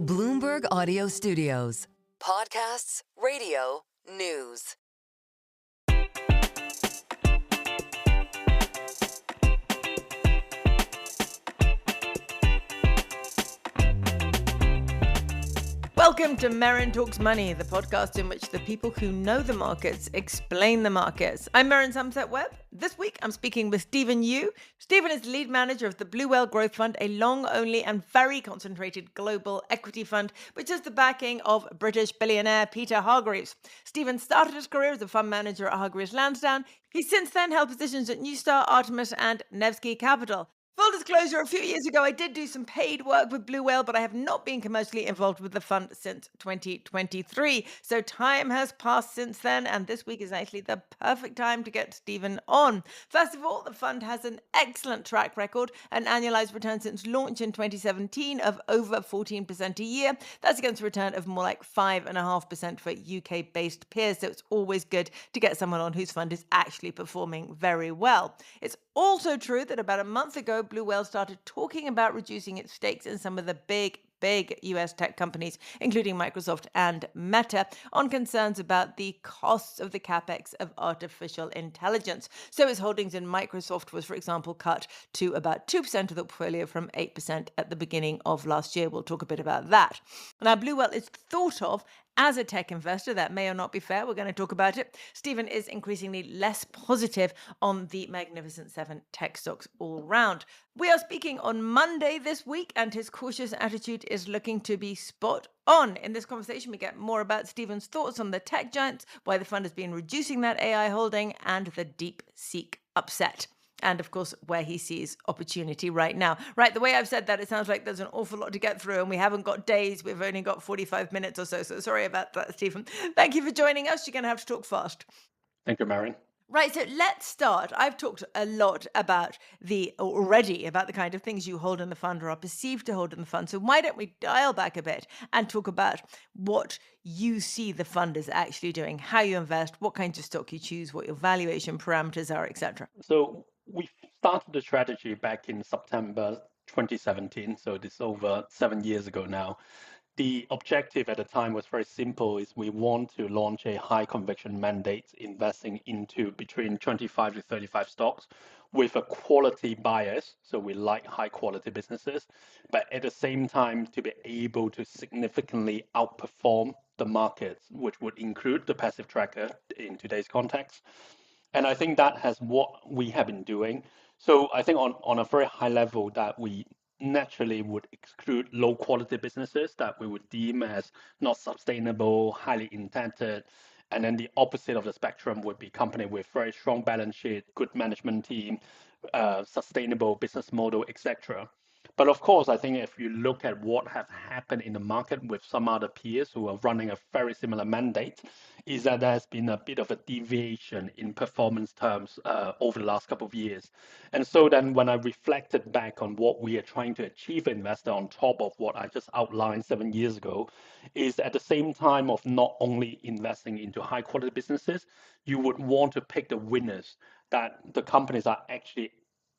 Bloomberg Audio Studios. Podcasts, radio, news. Welcome to Merryn Talks Money, the podcast in which the people who know the markets explain the markets. I'm Merryn Somerset Webb. This week, I'm speaking with Stephen Yu. Stephen is lead manager of the Blue Whale Growth Fund, a long-only and very concentrated global equity fund, which has the backing of British billionaire Peter Hargreaves. Stephen started his career as a fund manager at Hargreaves Lansdowne. He's since then held positions at New Star, Artemis, and Nevsky Capital. Full disclosure, a few years ago, I did do some paid work with Blue Whale, but I have not been commercially involved with the fund since 2023. So time has passed since then, and this week is actually the perfect time to get Stephen on. First of all, the fund has an excellent track record, an annualized return since launch in 2017 of over 14% a year. That's against a return of more like 5.5% for UK-based peers, so it's always good to get someone on whose fund is actually performing very well. It's also true that about a month ago, Blue Whale started talking about reducing its stakes in some of the big US tech companies, including Microsoft and Meta, on concerns about the costs of the capex of artificial intelligence. So its holdings in Microsoft was, for example, cut to about 2% of the portfolio from 8% at the beginning of last year. We'll talk a bit about that. Now, Blue Whale is thought of as a tech investor. That may or not be fair. We're going to talk about it. Stephen is increasingly less positive on the Magnificent Seven tech stocks all round. We are speaking on Monday this week, and his cautious attitude is looking to be spot on. In this conversation, we get more about Stephen's thoughts on the tech giants, why the fund has been reducing that AI holding, and the DeepSeek upset. And of course, where he sees opportunity right now. Right, the way I've said that, it sounds like there's an awful lot to get through, and we haven't got days. We've only got 45 minutes or so. So sorry about that, Stephen. Thank you for joining us. You're going to have to talk fast. Thank you, Merryn. Right, so let's start. I've talked a lot about the kind of things you hold in the fund or are perceived to hold in the fund. So why don't we dial back a bit and talk about what you see the fund is actually doing, how you invest, what kinds of stock you choose, what your valuation parameters are, etc. So we started the strategy back in September 2017, so this is over 7 years ago now. The objective at the time was very simple, is we want to launch a high conviction mandate investing into between 25 to 35 stocks with a quality bias. So we like high quality businesses, but at the same time to be able to significantly outperform the markets, which would include the passive tracker in today's context. And I think that has what we have been doing. So I think on a very high level that we naturally would exclude low quality businesses that we would deem as not sustainable, highly indebted. And then the opposite of the spectrum would be company with very strong balance sheet, good management team, sustainable business model, etc. But of course, I think if you look at what has happened in the market with some other peers who are running a very similar mandate, is that there has been a bit of a deviation in performance terms over the last couple of years. And so then when I reflected back on what we are trying to achieve investor on top of what I just outlined 7 years ago, is at the same time of not only investing into high quality businesses, you would want to pick the winners that the companies are actually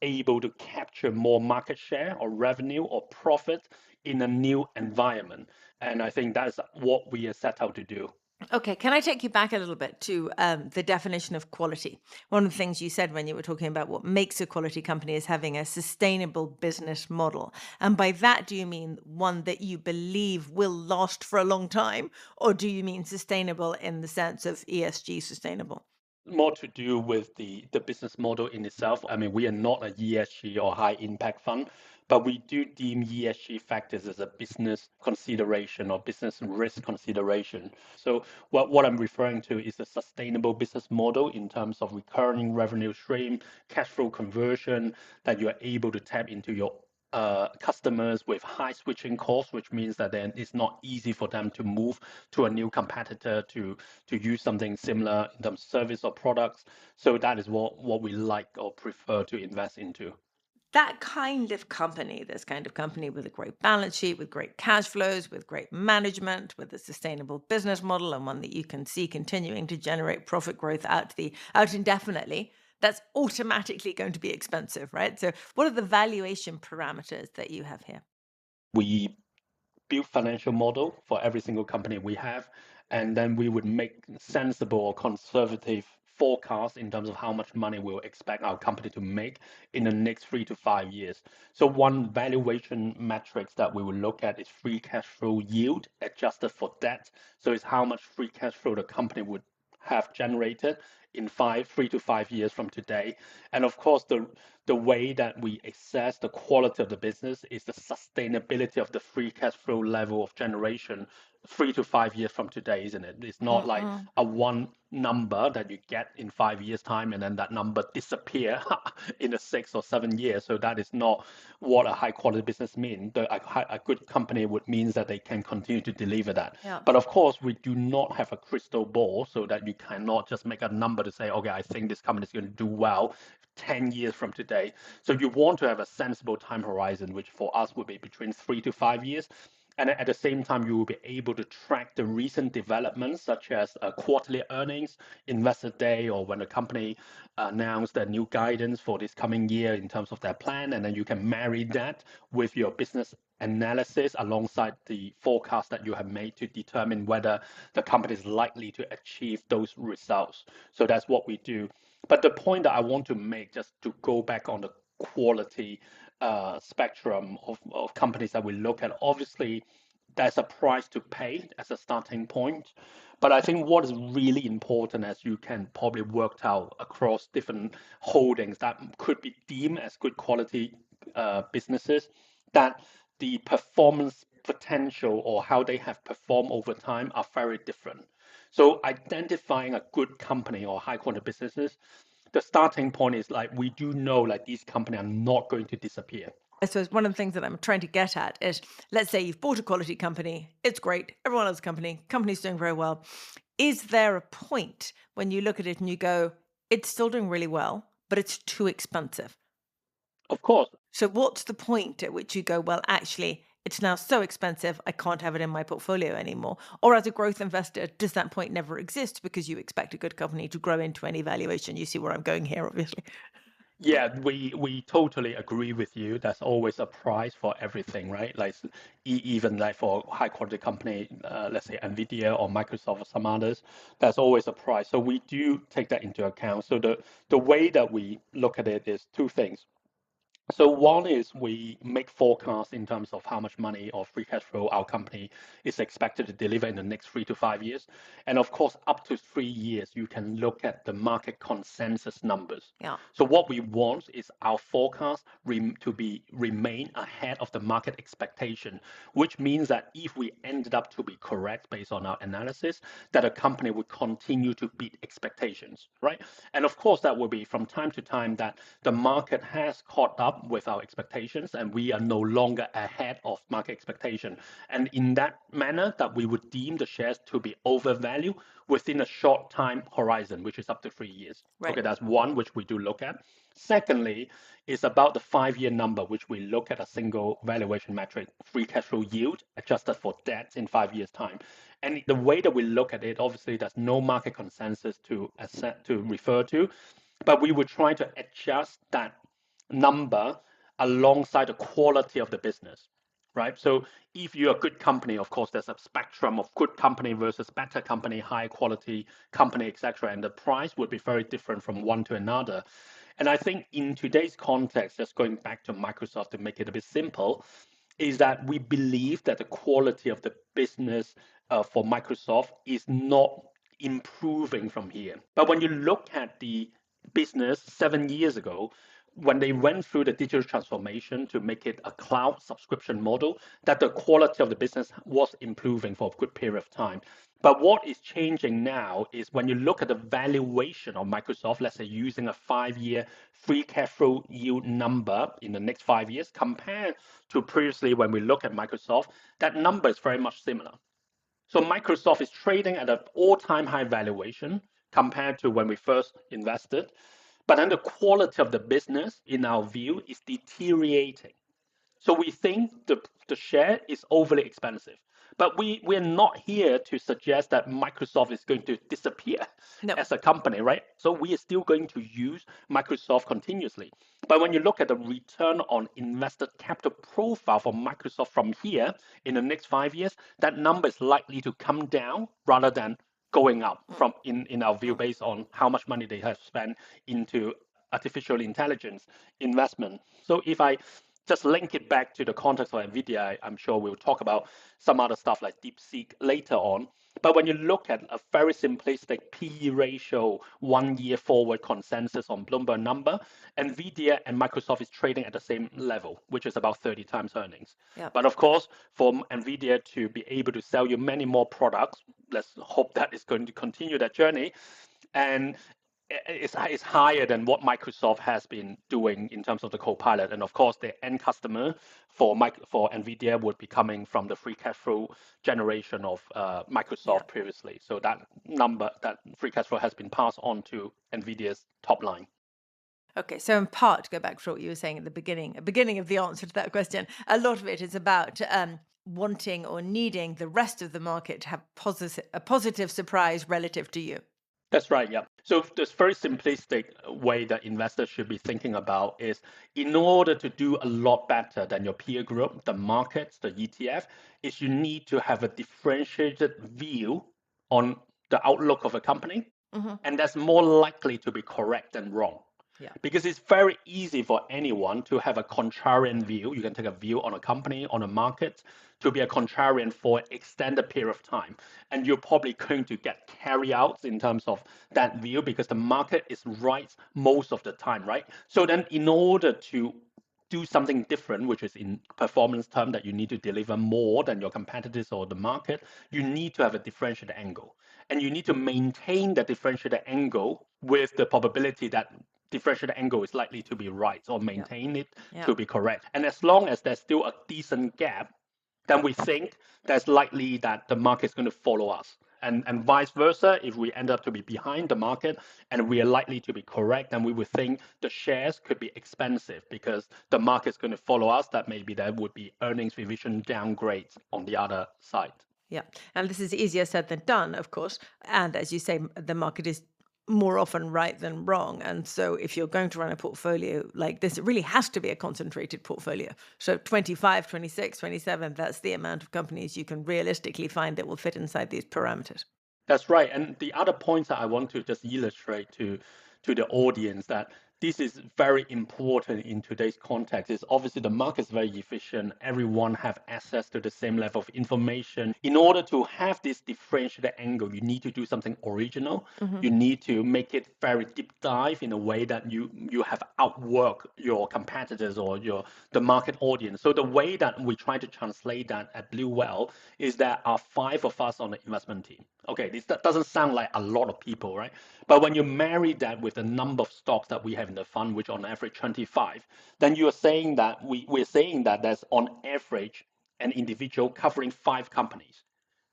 able to capture more market share or revenue or profit in a new environment. And I think that's what we are set out to do. Okay, can I take you back a little bit to the definition of quality? One of the things you said when you were talking about what makes a quality company is having a sustainable business model. And by that, do you mean one that you believe will last for a long time? Or do you mean sustainable in the sense of ESG sustainable? More to do with the business model in itself. I mean, we are not a ESG or high impact fund, but we do deem ESG factors as a business consideration or business risk consideration. So what I'm referring to is a sustainable business model in terms of recurring revenue stream, cash flow conversion, that you are able to tap into your customers with high switching costs, which means that then it's not easy for them to move to a new competitor to use something similar in terms of service or products. So that is what we like or prefer to invest into. That kind of company, this kind of company with a great balance sheet, with great cash flows, with great management, with a sustainable business model, and one that you can see continuing to generate profit growth out indefinitely, that's automatically going to be expensive, right? So what are the valuation parameters that you have here? We build financial model for every single company we have, and then we would make sensible or conservative forecast in terms of how much money we'll expect our company to make in the next 3 to 5 years. So one valuation metrics that we will look at is free cash flow yield adjusted for debt. So it's how much free cash flow the company would have generated in 3 to 5 years from today. And of course, the way that we assess the quality of the business is the sustainability of the free cash flow level of generation 3 to 5 years from today, isn't it? It's not like a one number that you get in 5 years time and then that number disappear in the 6 or 7 years. So that is not what a high quality business means. A good company would mean that they can continue to deliver that. Yeah. But of course, we do not have a crystal ball so that you cannot just make a number to say, okay, I think this company is going to do well 10 years from today. So you want to have a sensible time horizon, which for us would be between 3 to 5 years. And at the same time, you will be able to track the recent developments, such as quarterly earnings, investor day, or when the company announced their new guidance for this coming year in terms of their plan. And then you can marry that with your business analysis alongside the forecast that you have made to determine whether the company is likely to achieve those results. So that's what we do. But the point that I want to make, just to go back on the quality spectrum of companies that we look at, obviously there's a price to pay as a starting point. But I think what is really important, as you can probably work out across different holdings that could be deemed as good quality businesses, that the performance potential or how they have performed over time are very different. So identifying a good company or high quality businesses, the starting point is like we do know like these companies are not going to disappear. I suppose one of the things that I'm trying to get at is, let's say you've bought a quality company, it's great, everyone loves the company's doing very well. Is there a point when you look at it and you go, it's still doing really well, but it's too expensive? Of course. So what's the point at which you go, well, actually, it's now so expensive, I can't have it in my portfolio anymore? Or as a growth investor, does that point never exist because you expect a good company to grow into any valuation? You see where I'm going here, obviously. Yeah, we totally agree with you. There's always a price for everything, right? Like even like for high quality company, let's say Nvidia or Microsoft or some others, there's always a price. So we do take that into account. So the way that we look at it is two things. So one is we make forecasts in terms of how much money or free cash flow our company is expected to deliver in the next 3 to 5 years. And of course, up to 3 years, you can look at the market consensus numbers. Yeah. So what we want is our forecast to remain ahead of the market expectation, which means that if we ended up to be correct based on our analysis, that a company would continue to beat expectations, right? And of course, that will be from time to time that the market has caught up with our expectations and we are no longer ahead of market expectation. And in that manner that we would deem the shares to be overvalued within a short time horizon, which is up to 3 years. Right. Okay, that's one which we do look at. Secondly, is about the 5-year number, which we look at a single valuation metric, free cash flow yield adjusted for debt in 5 years time. And the way that we look at it, obviously there's no market consensus to refer to, but we would try to adjust that number alongside the quality of the business, right? So if you're a good company, of course, there's a spectrum of good company versus better company, high quality company, etc. And the price would be very different from one to another. And I think in today's context, just going back to Microsoft to make it a bit simple, is that we believe that the quality of the business for Microsoft is not improving from here. But when you look at the business 7 years ago, when they went through the digital transformation to make it a cloud subscription model, that the quality of the business was improving for a good period of time. But what is changing now is when you look at the valuation of Microsoft, let's say using a 5-year free cash flow yield number in the next 5 years, compared to previously when we look at Microsoft, that number is very much similar. So Microsoft is trading at an all-time high valuation compared to when we first invested. But then the quality of the business, in our view, is deteriorating. So we think the share is overly expensive. But we're not here to suggest that Microsoft is going to disappear No. as a company, right? So we are still going to use Microsoft continuously. But when you look at the return on invested capital profile for Microsoft from here in the next 5 years, that number is likely to come down rather than going up from in our view based on how much money they have spent into artificial intelligence investment. So if I just link it back to the context of NVIDIA, I'm sure we'll talk about some other stuff like DeepSeek later on. But when you look at a very simplistic PE ratio, 1 year forward consensus on Bloomberg number, NVIDIA and Microsoft is trading at the same level, which is about 30 times earnings. Yep. But of course, for NVIDIA to be able to sell you many more products, let's hope that it's going to continue that journey. And it's higher than what Microsoft has been doing in terms of the Copilot. And of course, the end customer for NVIDIA would be coming from the free cash flow generation of Microsoft previously. So that number, that free cash flow has been passed on to NVIDIA's top line. Okay, so in part, to go back to what you were saying at the beginning of the answer to that question, a lot of it is about wanting or needing the rest of the market to have a positive surprise relative to you. That's right, yeah. So this very simplistic way that investors should be thinking about is in order to do a lot better than your peer group, the markets, the ETF, is you need to have a differentiated view on the outlook of a company. And that's more likely to be correct than wrong. Yeah. Because it's very easy for anyone to have a contrarian view. You can take a view on a company, on a market, to be a contrarian for an extended period of time. And you're probably going to get carry outs in terms of that view because the market is right most of the time, right? So then in order to do something different, which is in performance term that you need to deliver more than your competitors or the market, you need to have a differentiated angle. And you need to maintain that differentiated angle with the probability that differentiated angle is likely to be right or maintain it to be correct. And as long as there's still a decent gap, then we think that's likely that the market is going to follow us. And vice versa, if we end up to be behind the market and we are likely to be correct, then we would think the shares could be expensive because the market is going to follow us, that maybe there would be earnings revision downgrades on the other side. Yeah. And this is easier said than done, of course. And as you say, the market is more often right than wrong. And so if you're going to run a portfolio like this, it really has to be a concentrated portfolio. So 25, 26, 27, that's the amount of companies you can realistically find that will fit inside these parameters. That's right. And the other points that I want to just illustrate to the audience that this is very important in today's context is obviously the market is very efficient. Everyone have access to the same level of information. In order to have this differentiated angle, you need to do something original. You need to make it very deep dive in a way that you have outworked your competitors or the market audience. So the way that we try to translate that at Blue Whale is there are 5 of us on the investment team. Okay, that doesn't sound like a lot of people, right? But when you marry that with the number of stocks that we have in the fund, which on average 25, then you are saying that we're saying that there's on average an individual covering 5 companies.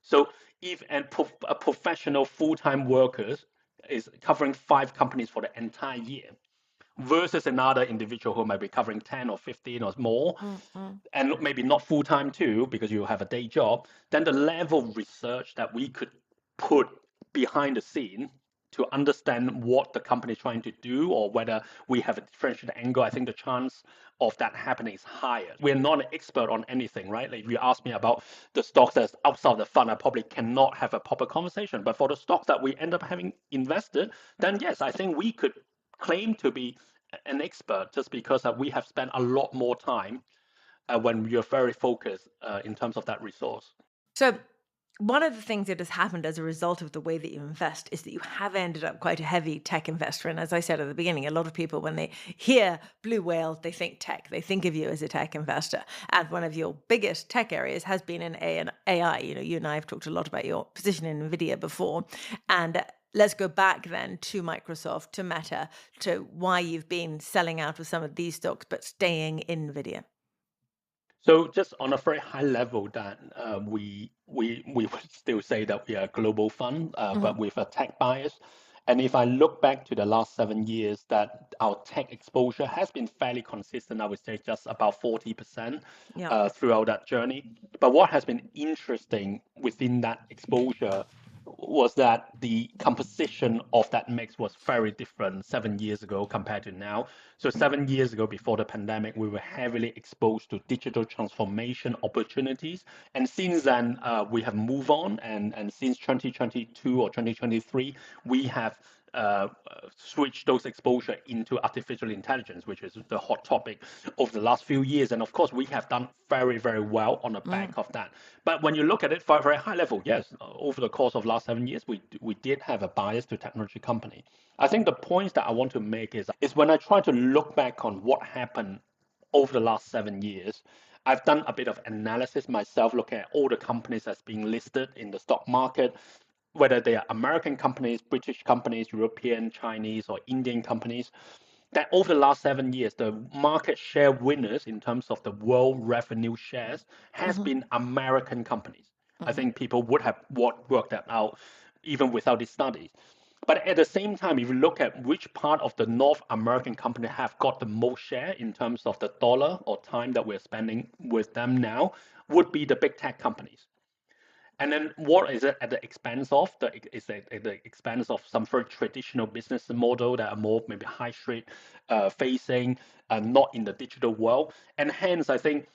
So if a professional full-time worker is covering 5 companies for the entire year, versus another individual who might be covering 10 or 15 or more, and maybe not full-time too, because you have a day job, then the level of research that we could put behind the scene to understand what the company is trying to do or whether we have a differentiated angle, I think the chance of that happening is higher. We're not an expert on anything, right? Like if you ask me about the stocks that's outside the fund, I probably cannot have a proper conversation. But for the stocks that we end up having invested, then yes, I think we could claim to be an expert just because we have spent a lot more time when you're very focused in terms of that resource. So one of the things that has happened as a result of the way that you invest is that you have ended up quite a heavy tech investor. And as I said at the beginning, a lot of people, when they hear Blue Whale, they think tech. They think of you as a tech investor. And one of your biggest tech areas has been in AI. You know, you and I have talked a lot about your position in NVIDIA before. And let's go back then to Microsoft, to Meta, to why you've been selling out of some of these stocks, but staying in NVIDIA. So just on a very high level, that we would still say that we are a global fund, but with a tech bias. And if I look back to the last 7 years, that our tech exposure has been fairly consistent, I would say just about 40% Yeah. throughout that journey. But what has been interesting within that exposure was that the composition of that mix was very different 7 years ago compared to now. So 7 years ago, before the pandemic, we were heavily exposed to digital transformation opportunities. And since then, we have moved on. And since 2022 or 2023, we have switch those exposure into artificial intelligence, which is the hot topic of the last few years. And of course, we have done very, very well on the back of that. But when you look at it for a very high level, yes, over the course of last 7 years, we did have a bias to technology company. I think the points that I want to make is when I try to look back on what happened over the last 7 years, I've done a bit of analysis myself, looking at all the companies that's being listed in the stock market, whether they are American companies, British companies, European, Chinese, or Indian companies, that over the last 7 years, the market share winners in terms of the world revenue shares has been American companies. I think people would have worked that out even without these studies. But at the same time, if you look at which part of the North American company have got the most share in terms of the dollar or time that we're spending with them now, would be the big tech companies. And then what is it at the expense of? Is it at the expense of some very traditional business model that are more maybe high street facing, not in the digital world? And hence, I think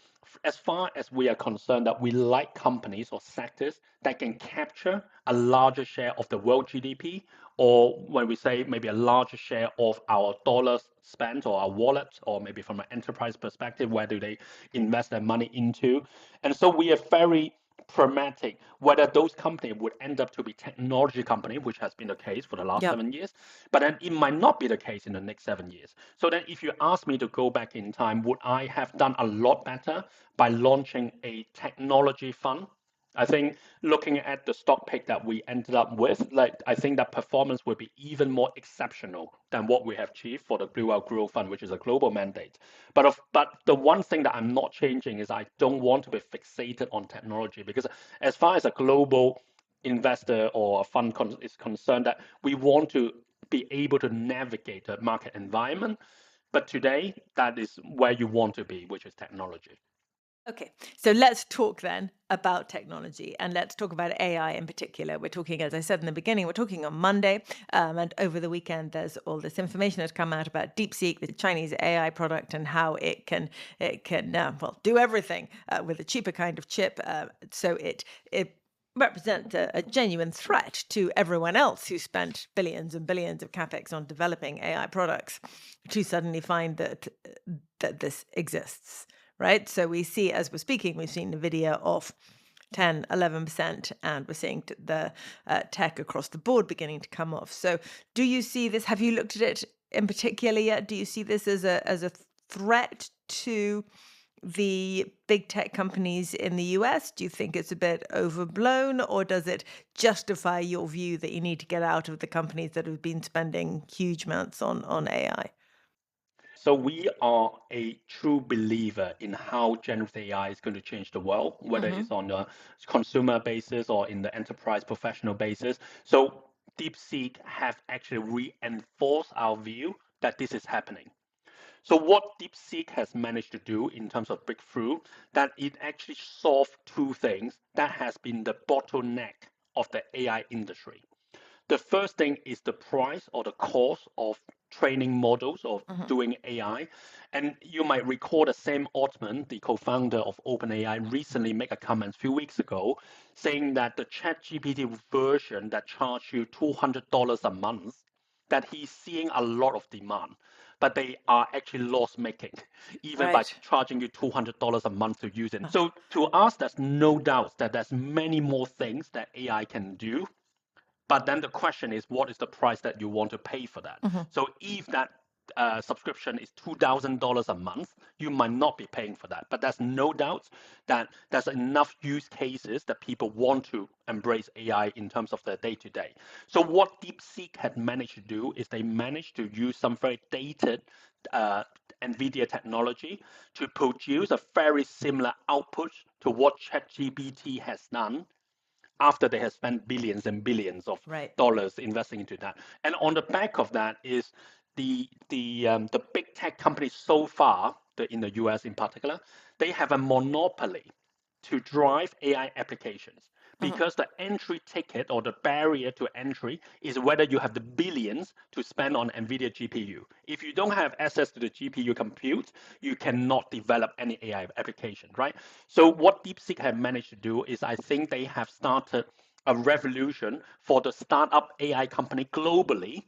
as far as we are concerned that we like companies or sectors that can capture a larger share of the world GDP, or when we say maybe a larger share of our dollars spent or our wallet, or maybe from an enterprise perspective, where do they invest their money into? And so we are very pragmatic whether those companies would end up to be technology company, which has been the case for the last 7 years, but then it might not be the case in the next 7 years. So then if you ask me to go back in time, would I have done a lot better by launching a technology fund? I think looking at the stock pick that we ended up with, I think that performance would be even more exceptional than what we have achieved for the Blue Owl Growth Fund, which is a global mandate. But the one thing that I'm not changing is I don't want to be fixated on technology, because as far as a global investor or a fund is concerned, that we want to be able to navigate the market environment. But today, that is where you want to be, which is technology. Okay, so let's talk then about technology, and let's talk about AI in particular. We're talking, as I said in the beginning, we're talking on Monday, and over the weekend there's all this information that's come out about DeepSeek, the Chinese AI product, and how it can do everything with a cheaper kind of chip. So it represents a genuine threat to everyone else who spent billions and billions of capex on developing AI products, to suddenly find that this exists. Right. So we see, as we're speaking, we've seen Nvidia off 10, 11%, and we're seeing the tech across the board beginning to come off. So do you see this? Have you looked at it in particular yet? Do you see this as a threat to the big tech companies in the US? Do you think it's a bit overblown, or does it justify your view that you need to get out of the companies that have been spending huge amounts on AI? So we are a true believer in how generative AI is going to change the world, whether it's on a consumer basis or in the enterprise professional basis. So DeepSeek have actually reinforced our view that this is happening. So what DeepSeek has managed to do in terms of breakthrough, that it actually solved two things that has been the bottleneck of the AI industry. The first thing is the price or the cost of training models of doing AI. And you might recall that Sam Altman, the co-founder of OpenAI, recently made a comment a few weeks ago saying that the ChatGPT version that charged you $200 a month, that he's seeing a lot of demand, but they are actually loss-making, even by charging you $200 a month to use it. So to us, there's no doubt that there's many more things that AI can do. But then the question is, what is the price that you want to pay for that? So if that subscription is $2,000 a month, you might not be paying for that. But there's no doubt that there's enough use cases that people want to embrace AI in terms of their day-to-day. So what DeepSeek had managed to do is they managed to use some very dated NVIDIA technology to produce a very similar output to what ChatGPT has done, after they have spent billions and billions of Right. dollars investing into that. And on the back of that is the big tech companies so far, in the US in particular, they have a monopoly to drive AI applications because the entry ticket or the barrier to entry is whether you have the billions to spend on NVIDIA GPU. If you don't have access to the GPU compute, you cannot develop any AI application, right? So what DeepSeek have managed to do is I think they have started a revolution for the startup AI company globally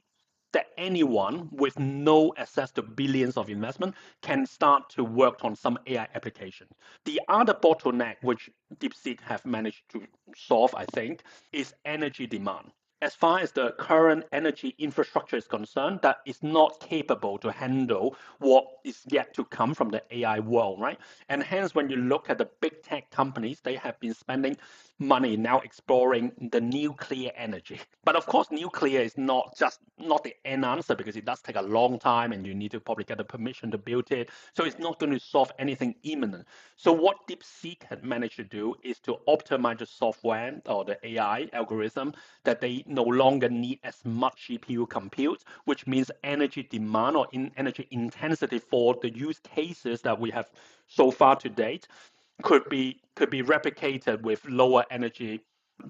that anyone with no access to billions of investment can start to work on some AI application. The other bottleneck which DeepSeek have managed to solve, I think, is energy demand. As far as the current energy infrastructure is concerned, that is not capable to handle what is yet to come from the AI world, right? And hence, when you look at the big tech companies, they have been spending money now exploring the nuclear energy. But of course, nuclear is not the end answer because it does take a long time and you need to probably get the permission to build it. So it's not going to solve anything imminent. So what DeepSeek had managed to do is to optimize the software or the AI algorithm that they no longer need as much GPU compute, which means energy demand or energy intensity for the use cases that we have so far to date could be replicated with lower energy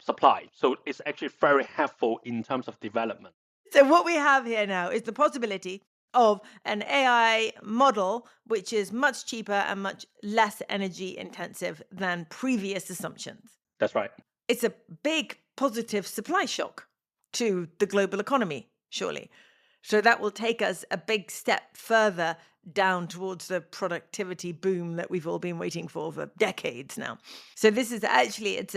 supply. So it's actually very helpful in terms of development. So what we have here now is the possibility of an AI model which is much cheaper and much less energy intensive than previous assumptions. That's right. It's a big positive supply shock to the global economy, surely. So that will take us a big step further down towards the productivity boom that we've all been waiting for decades now. So this is actually, it's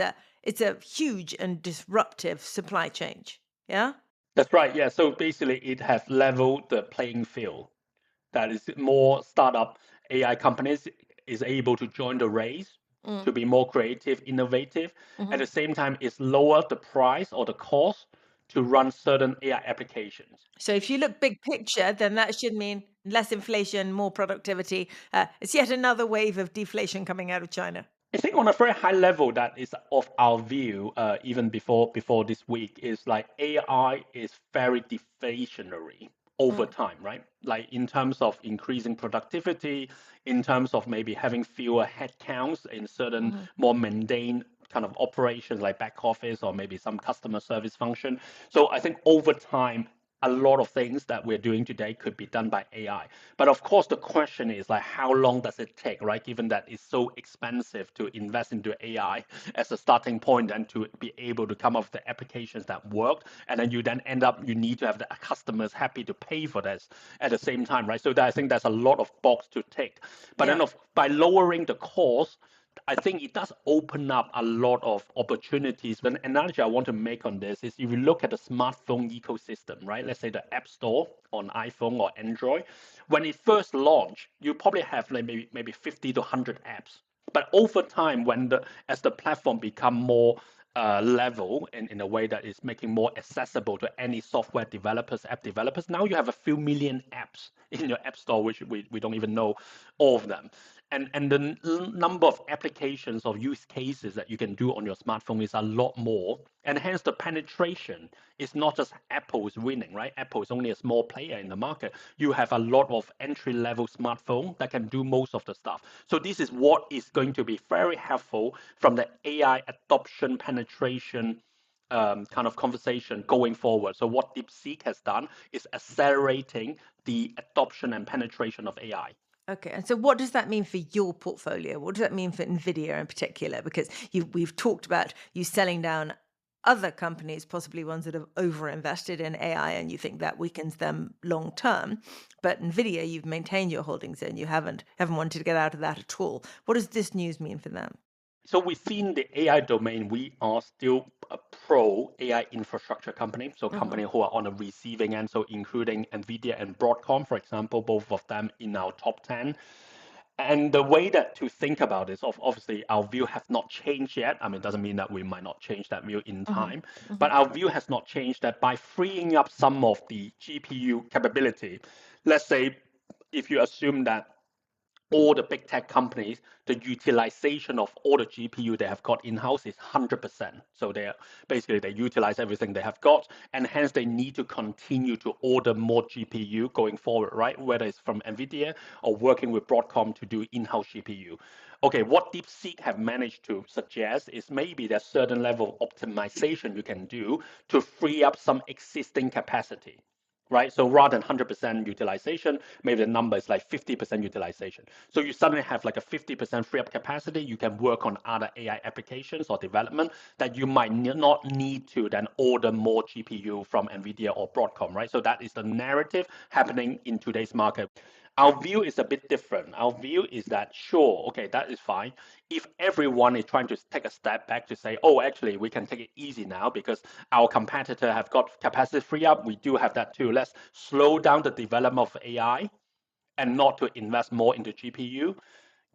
a huge and disruptive supply change. Yeah? That's right. Yeah. So basically, it has leveled the playing field. That is, more startup AI companies is able to join the race to be more creative, innovative. At the same time, it's lowered the price or the cost to run certain AI applications. So if you look big picture, then that should mean less inflation, more productivity. It's yet another wave of deflation coming out of China. I think on a very high level, that is of our view, even before this week, is like AI is very deflationary over time, right? Like in terms of increasing productivity, in terms of maybe having fewer headcounts in certain more mundane kind of operations like back office or maybe some customer service function. So I think over time, a lot of things that we're doing today could be done by AI. But of course, the question is like, how long does it take, right? Given that it's so expensive to invest into AI as a starting point and to be able to come up with the applications that work. And then you then end up, you need to have the customers happy to pay for this at the same time, right? So I think there's a lot of box to tick. But then by lowering the cost, I think it does open up a lot of opportunities. An analogy I want to make on this is if you look at the smartphone ecosystem, right? Let's say the App Store on iPhone or Android. When it first launched, you probably have like maybe 50 to 100 apps. But over time, as the platform become more level in a way that is making more accessible to any software developers, app developers, now you have a few million apps in your App Store, which we don't even know all of them. And the number of applications or use cases that you can do on your smartphone is a lot more. And hence the penetration is not just Apple's winning, right? Apple is only a small player in the market. You have a lot of entry-level smartphone that can do most of the stuff. So this is what is going to be very helpful from the AI adoption penetration kind of conversation going forward. So what DeepSeek has done is accelerating the adoption and penetration of AI. Okay, and so what does that mean for your portfolio? What does that mean for NVIDIA in particular? Because we've talked about you selling down other companies, possibly ones that have overinvested in AI, and you think that weakens them long term. But NVIDIA, you've maintained your holdings in. You haven't wanted to get out of that at all. What does this news mean for them? So within the AI domain, we are still a pro AI infrastructure company. So company who are on the receiving end, so including NVIDIA and Broadcom, for example, both of them in our top 10. And the way that to think about this, obviously, our view has not changed yet. I mean, it doesn't mean that we might not change that view in time, but our view has not changed that by freeing up some of the GPU capability. Let's say if you assume that all the big tech companies, the utilization of all the GPU they have got in-house is 100%. So they utilize everything they have got, and hence they need to continue to order more GPU going forward, right? Whether it's from NVIDIA or working with Broadcom to do in-house GPU. Okay, what DeepSeek have managed to suggest is maybe there's certain level of optimization you can do to free up some existing capacity, right? So rather than 100% utilization, maybe the number is like 50% utilization. So you suddenly have like a 50% free up capacity. You can work on other AI applications or development that you might not need to then order more GPU from NVIDIA or Broadcom, right? So that is the narrative happening in today's market. Our view is a bit different. Our view is that, sure, okay, that is fine. If everyone is trying to take a step back to say, oh, actually, we can take it easy now because our competitor have got capacity free up, we do have that too. Let's slow down the development of AI and not to invest more into GPU.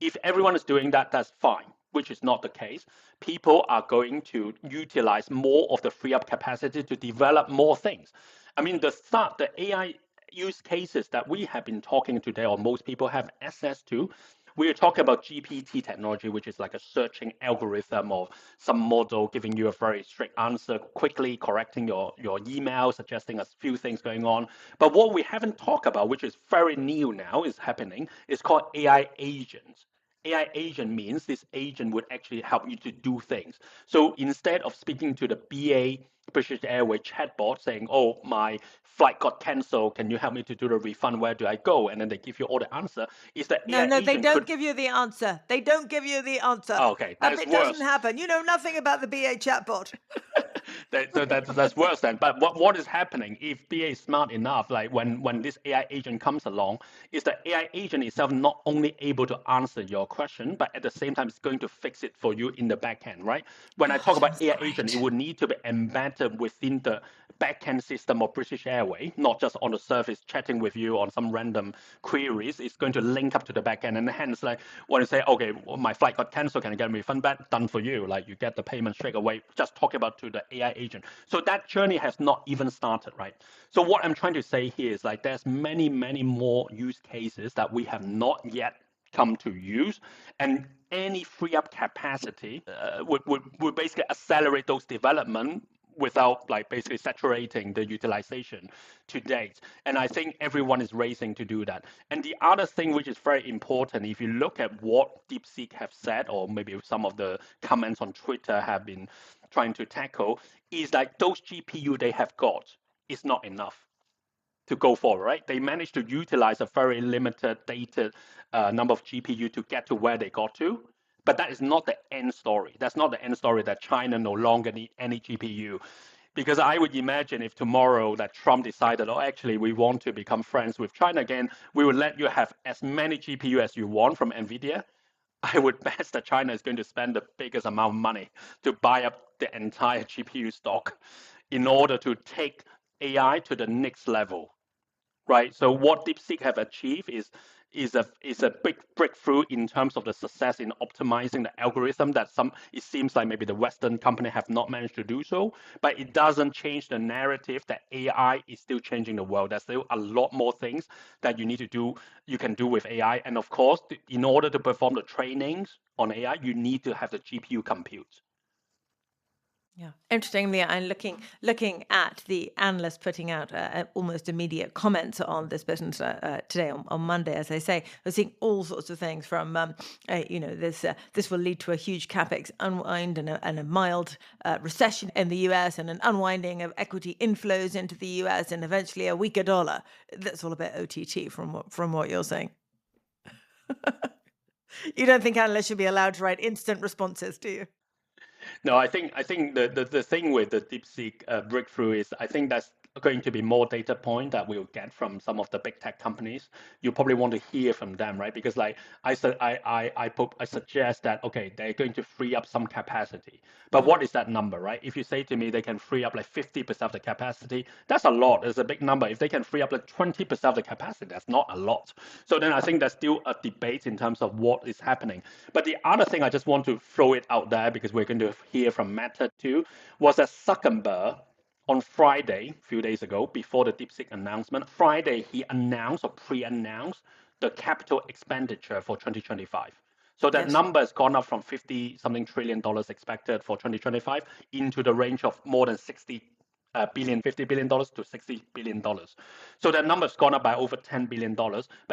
If everyone is doing that, that's fine, which is not the case. People are going to utilize more of the free up capacity to develop more things. I mean, the AI use cases that we have been talking today, or most people have access to, we are talking about GPT technology, which is like a searching algorithm or some model giving you a very strict answer, quickly correcting your email, suggesting a few things going on. But what we haven't talked about, which is very new now, is happening, is called AI agents. AI agent means this agent would actually help you to do things. So instead of speaking to the BA British Airways chatbot saying, oh, my flight got cancelled, can you help me to do the refund? Where do I go? And then they give you all the answer. Is that No, AI no, they agent don't could... give you the answer. They don't give you the answer. Oh, okay, That that's bit doesn't worse. happen. You know nothing about the BA chatbot. So that's worse then. But what is happening if BA is smart enough, like when this AI agent comes along, is the AI agent itself not only able to answer your question, but at the same time it's going to fix it for you in the back end, right? When I talk about Sounds AI agent, it great. would need to be embedded within the back-end system of British Airways, not just on the surface chatting with you on some random queries. It's going to link up to the back end, and hence, like when you say, okay, well, my flight got cancelled, can I get a refund back? Done for you. Like you get the payment straight away. Just talk about to the AI agent. So that journey has not even started, right? So what I'm trying to say here is like there's many more use cases that we have not yet come to use, and any free up capacity would basically accelerate those development without like basically saturating the utilization to date. And I think everyone is racing to do that. And the other thing which is very important, if you look at what DeepSeek have said, or maybe some of the comments on Twitter have been trying to tackle, is like those GPU they have got is not enough to go forward, right? They managed to utilize a very limited data number of GPU to get to where they got to. But that is not the end story. That's not the end story that China no longer need any GPU. Because I would imagine if tomorrow that Trump decided, oh, actually, we want to become friends with China again, we will let you have as many GPU as you want from NVIDIA. I would bet that China is going to spend the biggest amount of money to buy up the entire GPU stock in order to take AI to the next level, right? So what DeepSeek have achieved is a big breakthrough in terms of the success in optimizing the algorithm that it seems like maybe the Western company have not managed to do so, but it doesn't change the narrative that AI is still changing the world. There's still a lot more things that you can do with AI, and of course, in order to perform the trainings on AI, you need to have the GPU compute. Yeah. Interestingly, I'm looking at the analysts putting out almost immediate comments on this business today on Monday. As I say, we're seeing all sorts of things from this will lead to a huge capex unwind and a mild recession in the US and an unwinding of equity inflows into the US and eventually a weaker dollar. That's all a bit OTT from what you're saying. You don't think analysts should be allowed to write instant responses, do you? No, I think the thing with the DeepSeek breakthrough is I think that's going to be more data point that we'll get from some of the big tech companies. You probably want to hear from them, right? Because like I suggest that okay, they're going to free up some capacity. But what is that number, right? If you say to me they can free up like 50% of the capacity, that's a lot. It's a big number. If they can free up like 20% of the capacity, that's not a lot. So then I think there's still a debate in terms of what is happening. But the other thing I just want to throw it out there because we're going to hear from Meta too, was that Zuckerberg on Friday, a few days ago, before the DeepSeek announcement, Friday he announced or pre-announced the capital expenditure for 2025. So that Yes. number has gone up from 50 something trillion dollars expected for 2025 into the range of more than 60 billion, $50 billion to $60 billion. So that number's gone up by over $10 billion.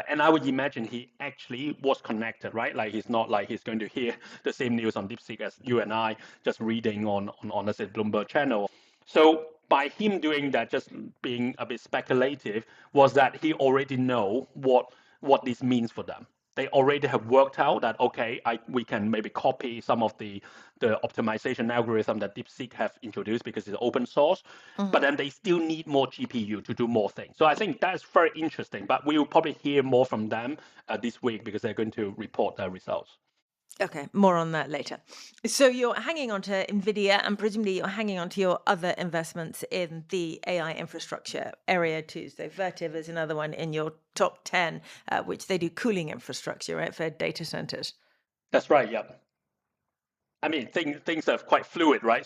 And I would imagine he actually was connected, right? Like he's not like he's going to hear the same news on DeepSeek as you and I just reading on let's say Bloomberg channel. So by him doing that, just being a bit speculative, was that he already know what this means for them. They already have worked out that okay, we can maybe copy some of the optimization algorithm that DeepSeek have introduced because it's open source, but then they still need more GPU to do more things. So I think that's very interesting. But we will probably hear more from them this week because they're going to report their results. Okay, more on that later. So you're hanging on to NVIDIA, and presumably you're hanging on to your other investments in the AI infrastructure area too. So Vertiv is another one in your top 10, which they do cooling infrastructure, right, for data centers. That's right, yeah. I mean, things are quite fluid, right?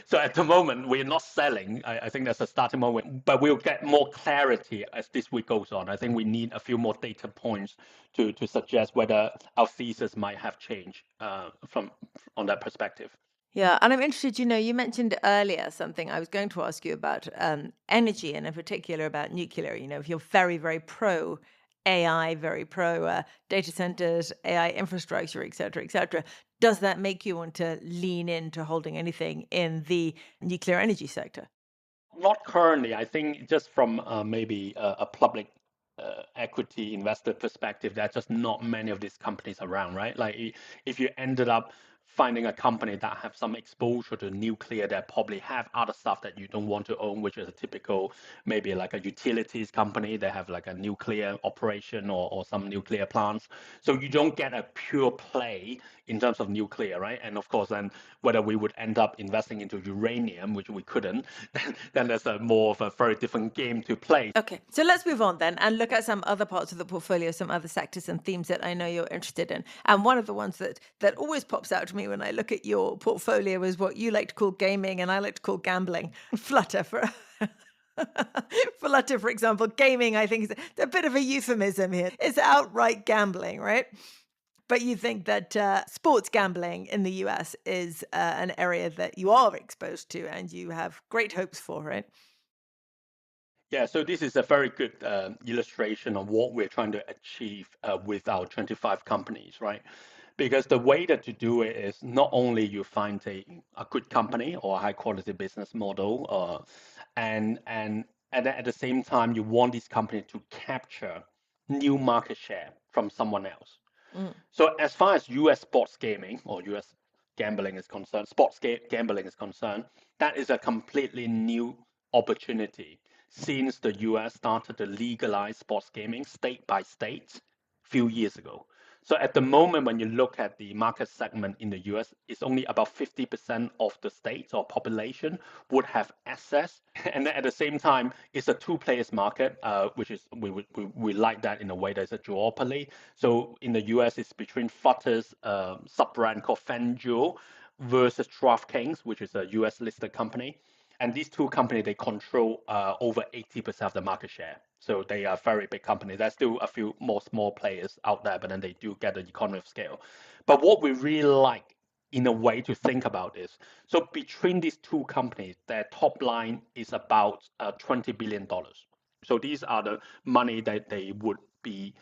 So at the moment, we're not selling. I think that's a starting moment, but we'll get more clarity as this week goes on. I think we need a few more data points to suggest whether our thesis might have changed from on that perspective. Yeah, and I'm interested, you mentioned earlier something I was going to ask you about energy, and in particular about nuclear. If you're very, very pro AI, very pro data centers, AI infrastructure, et cetera, does that make you want to lean into holding anything in the nuclear energy sector? Not currently. I think just from maybe a public equity investor perspective, there's just not many of these companies around, right? Like if you ended up finding a company that have some exposure to nuclear that probably have other stuff that you don't want to own, which is a typical, maybe like a utilities company. They have like a nuclear operation or some nuclear plants. So you don't get a pure play in terms of nuclear, right? And of course, then whether we would end up investing into uranium, which we couldn't, then there's a more of a very different game to play. Okay, so let's move on then and look at some other parts of the portfolio, some other sectors and themes that I know you're interested in. And one of the ones that always pops out to me when I look at your portfolio is what you like to call gaming and I like to call gambling. Flutter for Flutter, for example, gaming, I think is a bit of a euphemism here. It's outright gambling, right? But you think that sports gambling in the US is an area that you are exposed to and you have great hopes for, right? Yeah, so this is a very good illustration of what we're trying to achieve with our 25 companies, right? Because the way that to do it is not only you find a good company or a high quality business model, and at the same time you want this company to capture new market share from someone else. So as far as U.S. sports gaming or U.S. gambling is concerned, gambling is concerned, that is a completely new opportunity since the U.S. started to legalize sports gaming state by state a few years ago. So at the moment, when you look at the market segment in the US, it's only about 50% of the states or population would have access. And then at the same time, it's a two-players market, which is we like that in a way. There's a duopoly. So in the US, it's between Flutter's sub-brand called FanDuel versus DraftKings, which is a US listed company. And these two companies, they control over 80% of the market share. So they are very big companies. There's still a few more small players out there, but then they do get the economy of scale. But what we really like in a way to think about is, so between these two companies, their top line is about $20 billion. So these are the money that they would be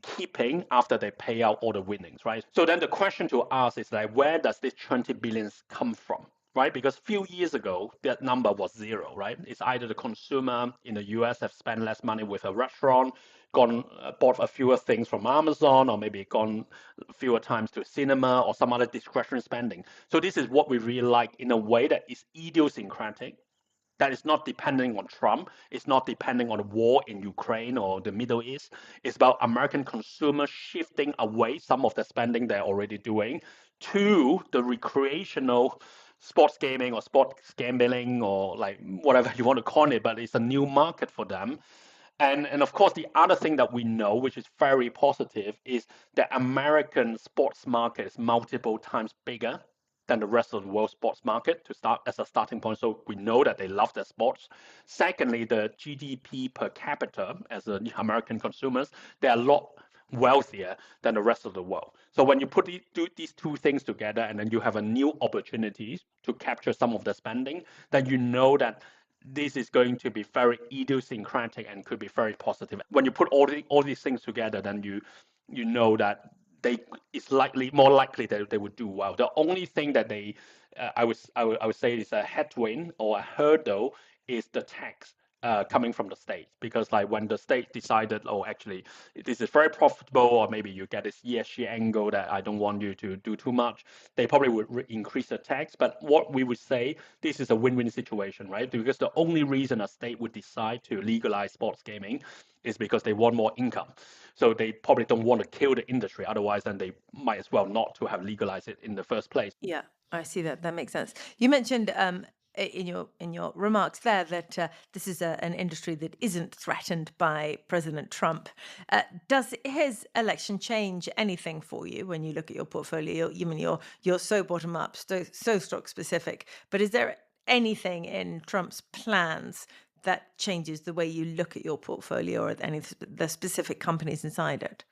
keeping after they pay out all the winnings, right? So then the question to ask is like, where does this 20 billions come from? Right? Because a few years ago, that number was zero, right? It's either the consumer in the US have spent less money with a restaurant, gone bought a fewer things from Amazon, or maybe gone fewer times to a cinema or some other discretionary spending. So this is what we really like in a way that is idiosyncratic, that is not depending on Trump. It's not depending on the war in Ukraine or the Middle East. It's about American consumers shifting away some of the spending they're already doing to the recreational sports gaming or sports gambling or like whatever you want to call it, but it's a new market for them. And of course, the other thing that we know, which is very positive, is the American sports market is multiple times bigger than the rest of the world sports market to start as a starting point. So we know that they love their sports. Secondly, the GDP per capita as American consumers, they're a lot wealthier than the rest of the world. So when you put these two things together and then you have a new opportunities to capture some of the spending, then you know that this is going to be very idiosyncratic and could be very positive. When you put all these things together, then you know that it's more likely that they would do well. The only thing that I would say is a headwind or a hurdle is the tax coming from the state, because like when the state decided, oh, actually this is very profitable, or maybe you get this ESG angle that I don't want you to do too much, they probably would increase the tax. But what we would say, this is a win-win situation, right? Because the only reason a state would decide to legalize sports gaming is because they want more income. So they probably don't want to kill the industry. Otherwise, then they might as well not to have legalized it in the first place. Yeah, I see that. That makes sense. You mentioned in your remarks there that this is an industry that isn't threatened by President Trump. Does his election change anything for you when you look at your portfolio? You mean you're so bottom up, so stock specific, but is there anything in Trump's plans that changes the way you look at your portfolio or any of the specific companies inside it?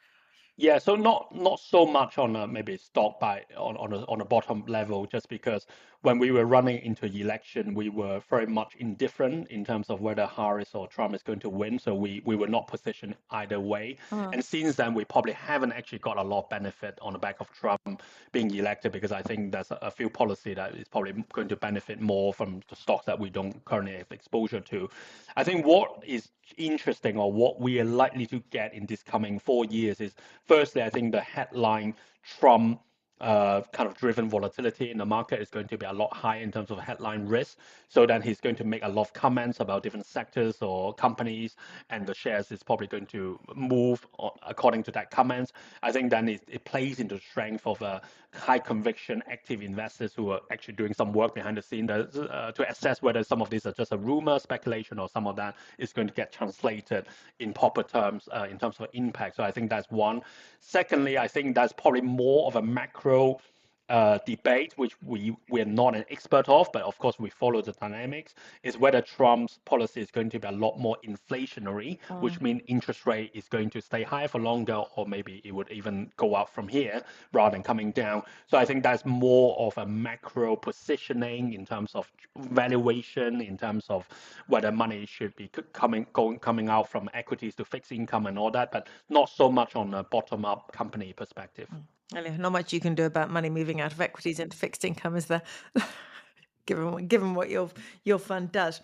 Yeah, so not so much on maybe stock buy on a bottom level, just because when we were running into election, we were very much indifferent in terms of whether Harris or Trump is going to win. So we were not positioned either way. And since then, we probably haven't actually got a lot of benefit on the back of Trump being elected, because I think there's a few policy that is probably going to benefit more from the stocks that we don't currently have exposure to. I think what is interesting, or what we are likely to get in this coming 4 years, is firstly, I think the headline Trump kind of driven volatility in the market is going to be a lot higher in terms of headline risk. So then he's going to make a lot of comments about different sectors or companies, and the shares is probably going to move according to that comments. I think then it plays into the strength of high conviction active investors who are actually doing some work behind the scene to assess whether some of these are just a rumor, speculation, or some of that is going to get translated in proper terms in terms of impact. So I think that's one. Secondly, I think that's probably more of a macro debate, which we're not an expert of, but of course we follow the dynamics, is whether Trump's policy is going to be a lot more inflationary, which means interest rate is going to stay high for longer, or maybe it would even go up from here rather than coming down. So I think that's more of a macro positioning in terms of valuation, in terms of whether money should be coming out from equities to fixed income and all that, but not so much on a bottom-up company perspective. Not much you can do about money moving out of equities into fixed income, is there? given what your fund does.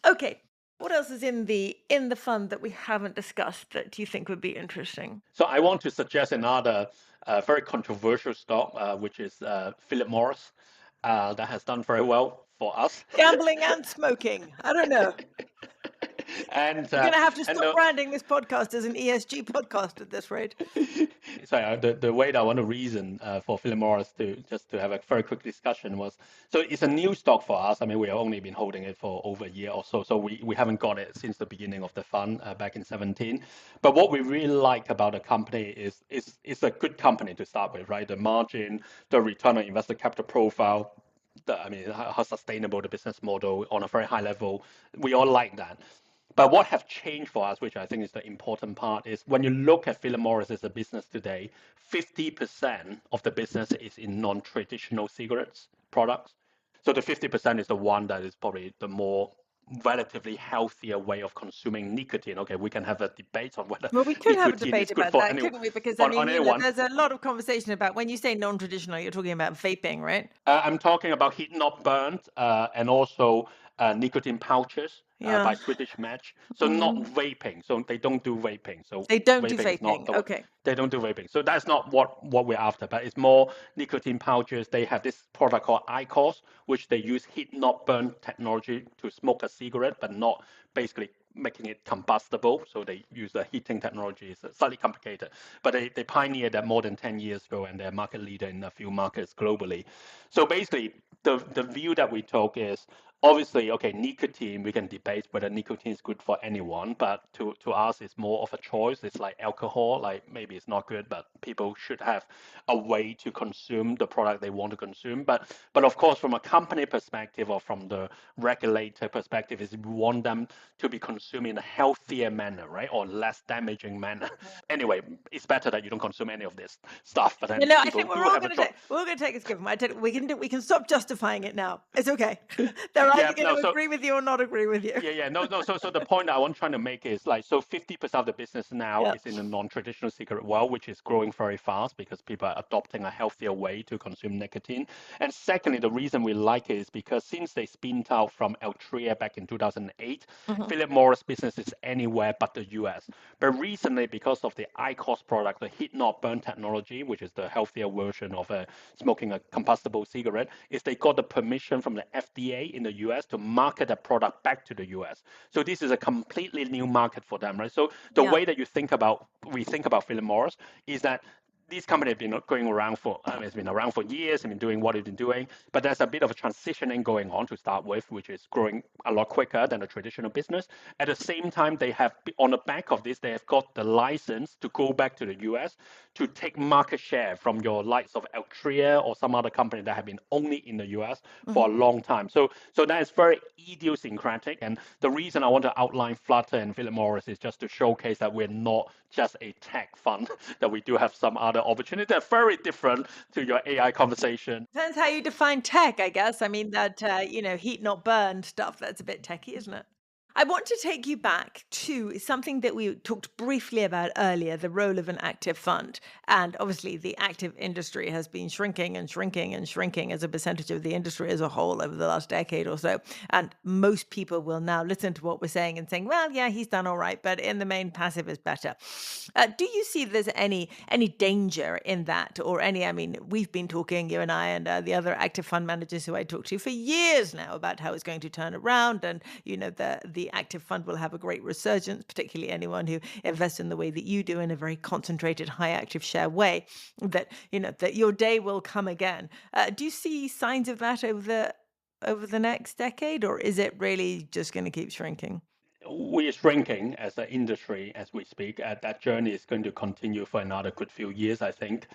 Okay, what else is in the fund that we haven't discussed that you think would be interesting? So I want to suggest another very controversial stock, which is Philip Morris, that has done very well for us. Gambling and smoking. I don't know. And you're going to have to stop branding this podcast as an ESG podcast at this rate. Sorry, the way that I want to reason for Philip Morris to have a very quick discussion was, so it's a new stock for us. I mean, we have only been holding it for over a year or so, so we haven't got it since the beginning of the fund back in 2017. But what we really like about the company is it's a good company to start with, right? The margin, the return on invested capital profile, how sustainable the business model on a very high level. We all like that. But what have changed for us, which I think is the important part, is when you look at Philip Morris as a business today, 50% of the business is in non-traditional cigarettes products. So the 50% is the one that is probably the more relatively healthier way of consuming nicotine. Okay, we can have a debate on whether we could have a debate about that, couldn't we? Because there's a lot of conversation about, when you say non-traditional, you're talking about vaping, right? I'm talking about heat not burned and also nicotine pouches by Swedish Match. So not vaping. So they don't do vaping. So they don't do vaping. Okay. They don't do vaping. So that's not what we're after. But it's more nicotine pouches. They have this product called IQOS, which they use heat not burn technology to smoke a cigarette, but not basically making it combustible. So they use the heating technology. It's slightly complicated, but they pioneered that more than 10 years ago, and they're market leader in a few markets globally. So basically, the view that we took is, obviously, okay, nicotine, we can debate whether nicotine is good for anyone, but to us, it's more of a choice. It's like alcohol, like maybe it's not good, but people should have a way to consume the product they want to consume. But of course, from a company perspective or from the regulator perspective, is we want them to be consumed in a healthier manner, right? Or less damaging manner. Anyway, it's better that you don't consume any of this stuff, but then I people think do have a choice. we're all going to take this given. We can stop justifying it now. It's okay. They're either going to agree with you or not agree with you. No. So the point I want trying to make is like, so 50% of the business now is in the non-traditional cigarette world, which is growing very fast because people are adopting a healthier way to consume nicotine. And secondly, the reason we like it is because since they spun out from Altria back in 2008, Philip Morris business is anywhere but the US. But recently, because of the IQOS product, the heat not burn technology, which is the healthier version of smoking a combustible cigarette, is they got the permission from the FDA in the US to market the product back to the US. So this is a completely new market for them, right? So the way that we think about Philip Morris is that these companies have been going around for, it's been around for years and been doing what it's been doing, but there's a bit of a transitioning going on to start with, which is growing a lot quicker than the traditional business. At the same time, they have, on the back of this, they have got the license to go back to the US to take market share from your likes of Altria or some other company that have been only in the US for a long time. So that is very idiosyncratic. And the reason I want to outline Flutter and Philip Morris is just to showcase that we're not just a tech fund, that we do have some other opportunities that are very different to your AI conversation. Depends how you define tech, I guess. I mean, that, heat not burn stuff, that's a bit techy, isn't it? I want to take you back to something that we talked briefly about earlier, the role of an active fund. And obviously, the active industry has been shrinking and shrinking and shrinking as a percentage of the industry as a whole over the last decade or so. And most people will now listen to what we're saying and saying, well, yeah, he's done all right, but in the main, passive is better. Do you see there's any danger in that, or any? I mean, we've been talking, you and I and the other active fund managers who I talk to for years now about how it's going to turn around, and the active fund will have a great resurgence, particularly anyone who invests in the way that you do, in a very concentrated, high active share way. That that your day will come again. Do you see signs of that over the next decade, or is it really just going to keep shrinking? We are shrinking as an industry as we speak. That journey is going to continue for another good few years, I think.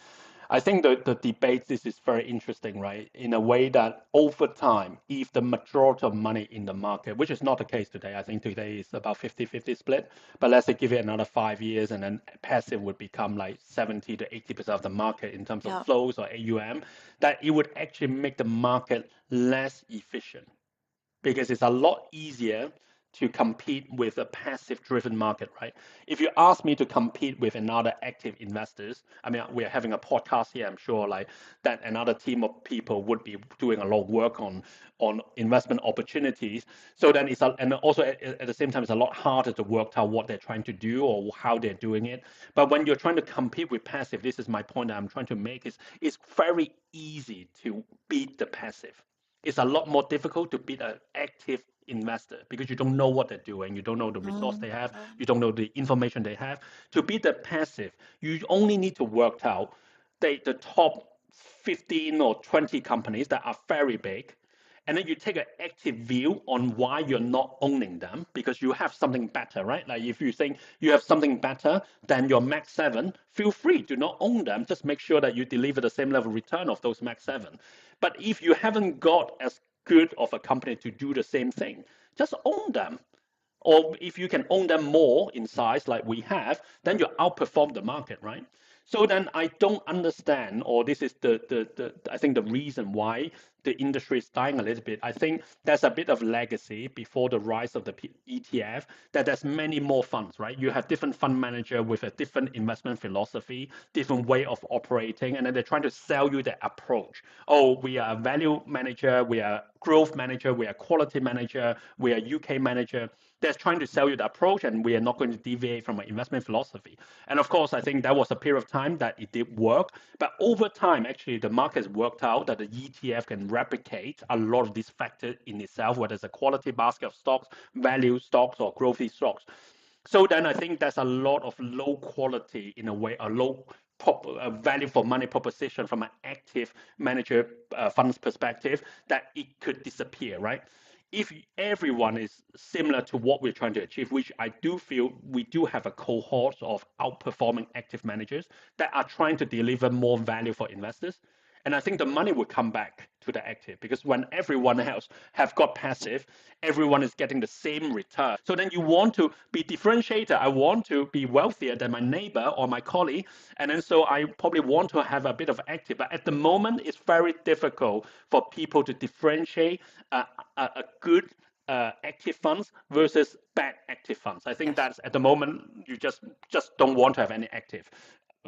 I think the debate, this is very interesting, right? In a way that over time, if the majority of money in the market, which is not the case today, I think today is about 50-50 split, but let's say give it another 5 years and then passive would become like 70 to 80% of the market in terms of flows or AUM, that it would actually make the market less efficient because it's a lot easier to compete with a passive driven market, right? If you ask me to compete with another active investors, I mean, we're having a podcast here, I'm sure like that another team of people would be doing a lot of work on investment opportunities. So then and also at the same time, it's a lot harder to work out what they're trying to do or how they're doing it. But when you're trying to compete with passive, this is my point that I'm trying to make, is it's very easy to beat the passive. It's a lot more difficult to beat an active investor because you don't know what they're doing. You don't know the resource they have. You don't know the information they have. To beat the passive, you only need to work out the top 15 or 20 companies that are very big, and then you take an active view on why you're not owning them because you have something better, right? Like if you think you have something better than your Max 7, feel free to not own them. Just make sure that you deliver the same level of return of those Max 7. But if you haven't got as good of a company to do the same thing, just own them. Or if you can own them more in size like we have, then you outperform the market, right? So then I don't understand, or this is the I think the reason why the industry is dying a little bit. I think there's a bit of legacy before the rise of the ETF, that there's many more funds, right? You have different fund manager with a different investment philosophy, different way of operating, and then they're trying to sell you the approach. Oh, we are a value manager, we are growth manager, we are quality manager, we are UK manager. They're trying to sell you the approach, and we are not going to deviate from our investment philosophy. And of course, I think that was a period of time that it did work. But over time, actually, the market has worked out that the ETF can replicate a lot of these factors in itself, whether it's a quality basket of stocks, value stocks, or growthy stocks. So then I think there's a lot of low quality, in a way, a low value for money proposition from an active manager fund's perspective, that it could disappear, right? if everyone is similar to what we're trying to achieve, which I do feel we do have a cohort of outperforming active managers that are trying to deliver more value for investors. And I think the money will come back to the active, because when everyone else have got passive, everyone is getting the same return. So then you want to be differentiated. I want to be wealthier than my neighbor or my colleague. And then so I probably want to have a bit of active. But at the moment, it's very difficult for people to differentiate a good active funds versus bad active funds. I think that's at the moment, you just don't want to have any active.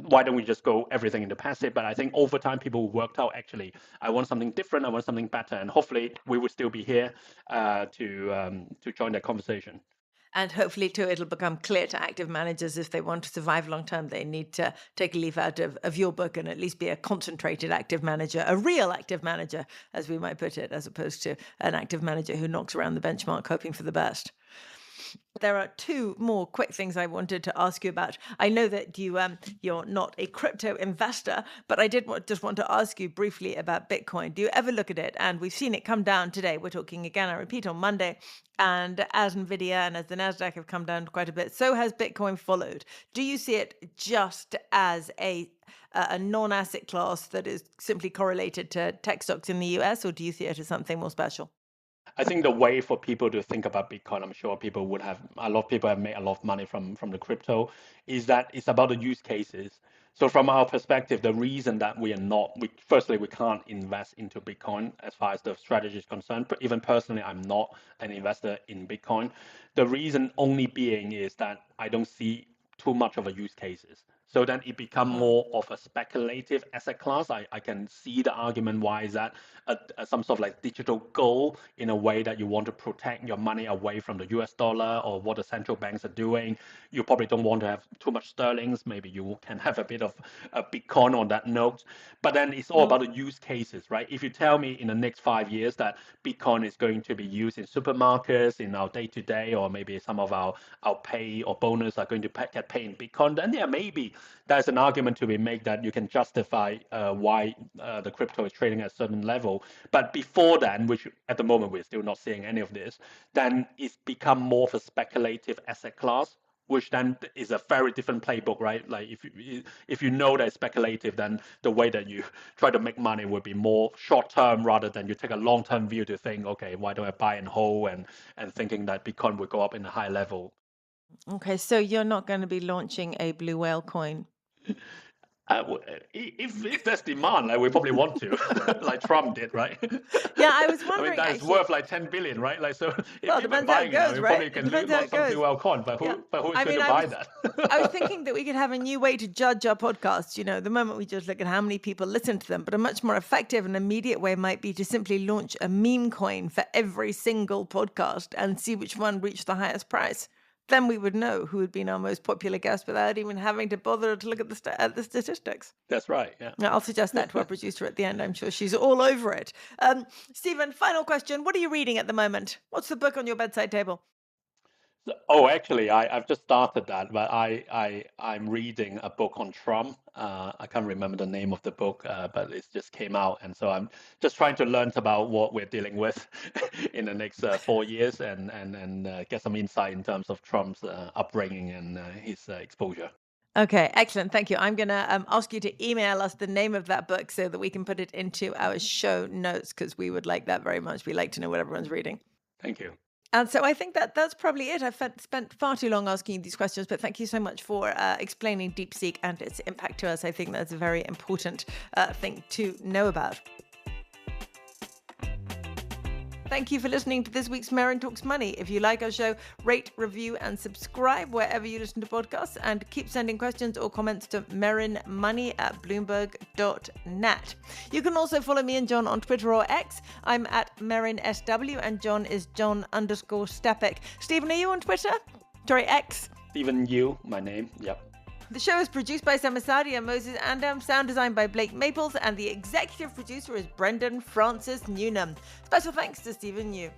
Why don't we just go everything into passive? But I think over time, people worked out, actually, I want something different. I want something better. And hopefully we will still be here to join that conversation. And hopefully, too, it'll become clear to active managers, if they want to survive long term, they need to take a leaf out of your book and at least be a concentrated active manager, a real active manager, as we might put it, as opposed to an active manager who knocks around the benchmark hoping for the best. There are two more quick things I wanted to ask you about. I know that you're not a crypto investor, but I did just want to ask you briefly about Bitcoin. Do you ever look at it? And we've seen it come down today. We're talking again, I repeat, on Monday. And as Nvidia and as the Nasdaq have come down quite a bit, so has Bitcoin followed. Do you see it just as a non-asset class that is simply correlated to tech stocks in the US, or do you see it as something more special? I think the way for people to think about Bitcoin, I'm sure a lot of people have made a lot of money from the crypto, is that it's about the use cases. So from our perspective, the reason that firstly, we can't invest into Bitcoin as far as the strategy is concerned. But even personally, I'm not an investor in Bitcoin. The reason only being is that I don't see too much of a use cases. So then it become more of a speculative asset class. I can see the argument why is that some sort of like digital gold, in a way that you want to protect your money away from the US dollar or what the central banks are doing. You probably don't want to have too much sterlings. Maybe you can have a bit of Bitcoin on that note. But then it's all about the use cases, right? If you tell me in the next 5 years that Bitcoin is going to be used in supermarkets, in our day-to-day, or maybe some of our pay or bonus are going to get paid in Bitcoin, then yeah, maybe there's an argument to be made that you can justify why the crypto is trading at a certain level. But before then, which at the moment we're still not seeing any of this, then it's become more of a speculative asset class, which then is a very different playbook, right? Like if you know that it's speculative, then the way that you try to make money would be more short term rather than you take a long term view to think, okay, why do I buy and hold, and thinking that Bitcoin will go up in a high level. Okay, so you're not going to be launching a blue whale coin? If there's demand, like we probably want to, like Trump did, right? Yeah, I was wondering. I mean, that's worth like 10 billion, right? Like, so if well, people are buying it, you probably can launch some blue whale coin, but who's going to buy that? I was thinking that we could have a new way to judge our podcasts. You know, the moment we just look at how many people listen to them, but a much more effective and immediate way might be to simply launch a meme coin for every single podcast and see which one reached the highest price. Then we would know who had been our most popular guest without even having to bother to look at the statistics. That's right, yeah. Now, I'll suggest that to our producer at the end. I'm sure she's all over it. Stephen, final question. What are you reading at the moment? What's the book on your bedside table? Actually, I've just started that, but I'm reading a book on Trump. I can't remember the name of the book, but it just came out, and so I'm just trying to learn about what we're dealing with in the next 4 years, and get some insight in terms of Trump's upbringing and his exposure. Okay, excellent. Thank you. I'm going to ask you to email us the name of that book so that we can put it into our show notes, because we would like that very much. We like to know what everyone's reading. Thank you. And so I think that's probably it. I've spent far too long asking you these questions, but thank you so much for explaining DeepSeek and its impact to us. I think that's a very important thing to know about. Thank you for listening to this week's Merryn Talks Money. If you like our show, rate, review, and subscribe wherever you listen to podcasts, and keep sending questions or comments to merrynmoney@bloomberg.net. You can also follow me and John on Twitter or X. I'm at MerrynSW, and John is John_Stepek. Stephen, are you on Twitter? Sorry, X. Stephen Yu, my name. Yep. The show is produced by Sam Asadi and Moses Andam, sound designed by Blake Maples, and the executive producer is Brendan Francis Newnham. Special thanks to Stephen Yu.